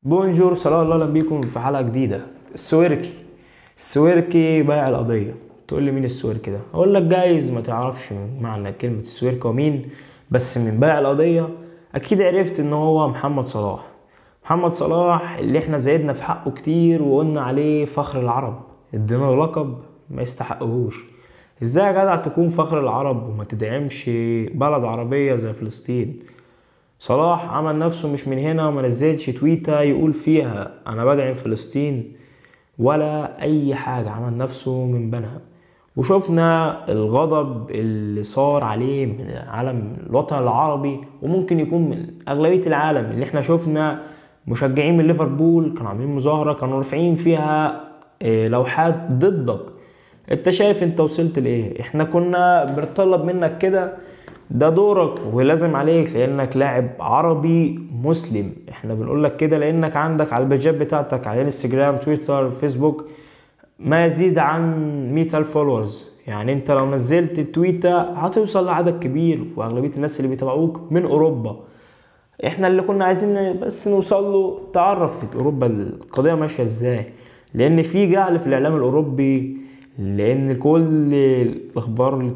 بونجور، سلام الله اهلا بيكم في حلقه جديده. السويركي بايع القضيه. تقول لي مين السويركي ده؟ اقول لك جايز ما تعرفش معنى كلمه السويركي ومين، بس من بايع القضيه اكيد عرفت ان هو محمد صلاح. محمد صلاح اللي احنا زايدنا في حقه كتير وقلنا عليه فخر العرب، ادينا له لقب ما يستحقهوش. ازاي يا جدع تكون فخر العرب وما تدعمش بلد عربيه زي فلسطين؟ صلاح عمل نفسه مش من هنا وما نزلش تويتة يقول فيها انا بدعم فلسطين ولا اي حاجة، عمل نفسه من بنها. وشفنا الغضب اللي صار عليه من عالم الوطن العربي وممكن يكون من اغلبية العالم. اللي احنا شفنا مشجعين من ليفربول كانوا عاملين مظاهرة كانوا رافعين فيها لوحات ضدك. انت شايف انت وصلت لايه؟ احنا كنا بنطلب منك كده، ده دورك ولازم عليك لانك لاعب عربي مسلم. احنا بنقول لك كده لانك عندك على البيجات بتاعتك على الانستجرام تويتر فيسبوك ما يزيد عن 100,000 فولورز. يعني انت لو نزلت التويتة هتوصل لعدد كبير واغلبية الناس اللي بيتابعوك من اوروبا. احنا اللي كنا عايزين بس نوصل له تعرف في اوروبا القضية ماشية ازاي، لان في جعل في الاعلام الاوروبي، لان كل الاخبار اللي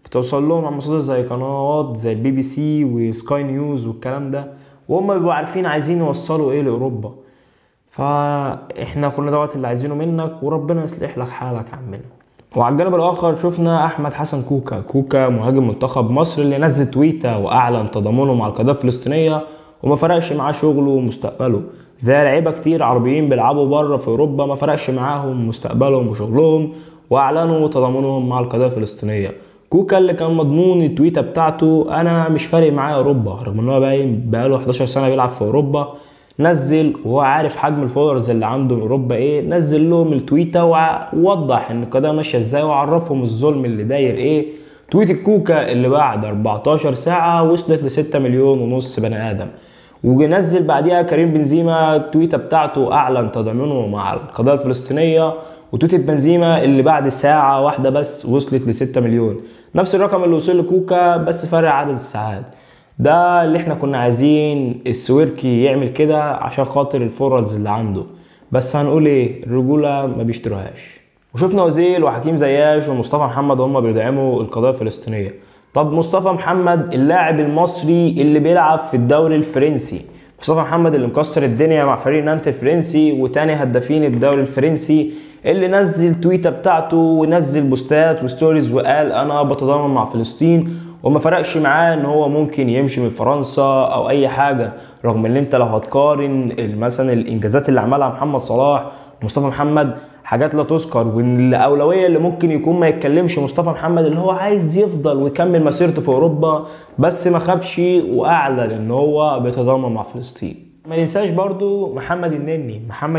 بتوصل لهم عن مصادر زي قنوات زي البي بي سي وسكاي نيوز والكلام ده، وهم بيبقوا عارفين عايزين يوصلوا ايه لاوروبا. فاحنا كنا دوت اللي عايزينه منك وربنا يصلح لك حالك يا عمنا. وعلى الجانب الاخر شفنا احمد حسن كوكا مهاجم منتخب مصر اللي نزل تويته واعلن تضامنه مع القضيه الفلسطينيه وما فرقش معاه شغله ومستقبله. زي لعيبه كتير عربيين بيلعبوا بره في اوروبا ما فرقش معاهم مستقبلهم وشغلهم واعلنوا تضامنهم مع القضيه الفلسطينيه. كوكا اللي كان مضمون التويته بتاعته انا مش فارق معايا اوروبا، رغم ان هو باين بقاله 11 سنه بيلعب في اوروبا، نزل وهو عارف حجم الفولورز اللي عنده من اوروبا ايه، نزل لهم التويته ووضح ان القضيه ماشيه ازاي وعرفهم الظلم اللي داير ايه. تويت الكوكا اللي بعد 14 ساعه وصلت ل 6 مليون ونص بني ادم. ونزل بعديها كريم بنزيما التويته بتاعته اعلن تضامنه مع القضيه الفلسطينيه، وتويته بنزيما اللي بعد ساعه واحده بس وصلت ل 6 مليون، نفس الرقم اللي وصل لكوكا بس فرق عدد الساعات. ده اللي احنا كنا عايزين السويركي يعمل كده عشان خاطر الفورلز اللي عنده، بس هنقول ايه، الرجولة ما بيشتروهاش. وشفنا وزيل وحكيم زياش ومصطفى محمد هم بيدعموا القضية الفلسطينية. طب مصطفى محمد اللاعب المصري اللي بيلعب في الدوري الفرنسي، مصطفى محمد اللي مكسر الدنيا مع فريق نانت الفرنسي وتاني هدافين الدوري الفرنسي، اللي نزل تويته بتاعته ونزل بوستات وستوريز وقال انا بتضامن مع فلسطين وما فرقش معاه ان هو ممكن يمشي من فرنسا او اي حاجه. رغم ان انت لو هتقارن مثلا الانجازات اللي عملها محمد صلاح ومصطفى محمد حاجات لا تذكر، والاولويه اللي ممكن يكون ما يتكلمش مصطفى محمد اللي هو عايز يفضل ويكمل مسيرته في اوروبا بس ما خافش واعلن ان هو بيتضامن مع فلسطين. ما ننساش برضو محمد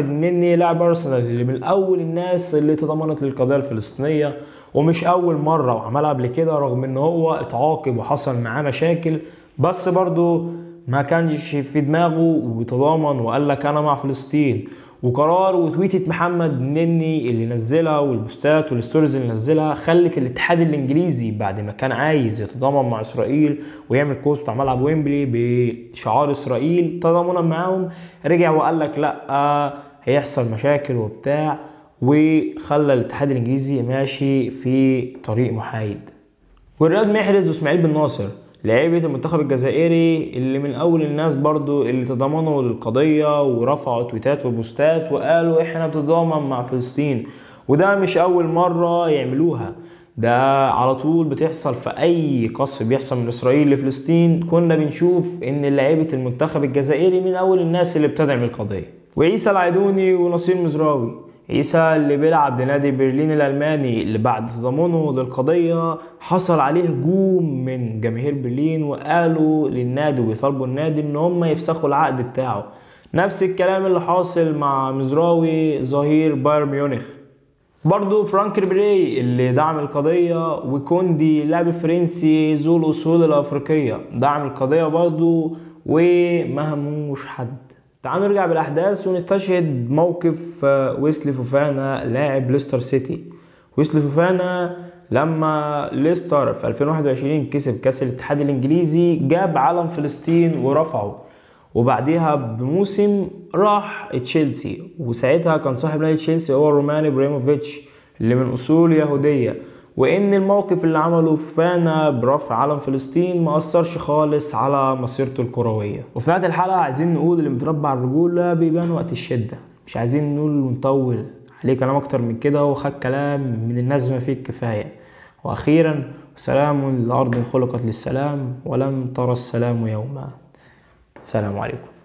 النني لاعب ارسنال اللي من اول الناس اللي تضامنت للقضيه الفلسطينيه، ومش اول مره وعملها قبل كده، رغم ان هو اتعاقب وحصل معاه مشاكل بس برضو ما كانش في دماغه وتضامن وقال لك انا مع فلسطين. وقرار وتويتة محمد النني اللي نزلها والبوستات والستوريز اللي نزلها خلت الاتحاد الانجليزي بعد ما كان عايز يتضامن مع اسرائيل ويعمل كوست بتاع ملعب ويمبلي بشعار اسرائيل تضامنا معاهم، رجع وقال لك لا هيحصل مشاكل وبتاع، وخلى الاتحاد الانجليزي ماشي في طريق محايد. ورياض محرز واسماعيل بن ناصر لعيبه المنتخب الجزائري اللي من اول الناس برضو اللي تضامنوا للقضيه ورفعوا تويتات وبوستات وقالوا احنا بنتضامن مع فلسطين، وده مش اول مره يعملوها، ده على طول بتحصل في اي قصف بيحصل من اسرائيل لفلسطين. كنا بنشوف ان لعيبه المنتخب الجزائري من اول الناس اللي بتدعم القضيه. وعيسى العيدوني ونصير مزراوي، عيسى اللي بيلعب لنادي برلين الألماني اللي بعد تضامنه للقضية حصل عليه هجوم من جماهير برلين وقالوا للنادي وبيطالبوا النادي ان هم يفسخوا العقد بتاعه. نفس الكلام اللي حاصل مع مزراوي ظهير بايرن ميونخ. برضو فرانك ريبيري اللي دعم القضية، وكوندي لاعب فرنسي ذو الأصول الأفريقية دعم القضية برضو ومهموش حد. تعالوا نرجع بالاحداث ونستشهد موقف ويسلي فوفانا لاعب ليستر سيتي. ويسلي فوفانا لما ليستر في 2021 كسب كاس الاتحاد الانجليزي جاب علم فلسطين ورفعه، وبعديها بموسم راح تشيلسي، وساعتها كان صاحب نادي تشيلسي هو رومان ابراهيموفيتش اللي من اصول يهودية. وان الموقف اللي عمله في فانا برفع علم فلسطين ما اثرش خالص على مسيرته الكروية. وفي نهاية الحلقة عايزين نقول اللي متربع على الرجولة بيبان وقت الشدة، مش عايزين نقول ونطول عليه كلام اكتر من كده، وخد كلام من الناس ما فيه الكفاية. واخيرا سلام لأرض خلقت للسلام ولم ترى السلام يوما. السلام عليكم.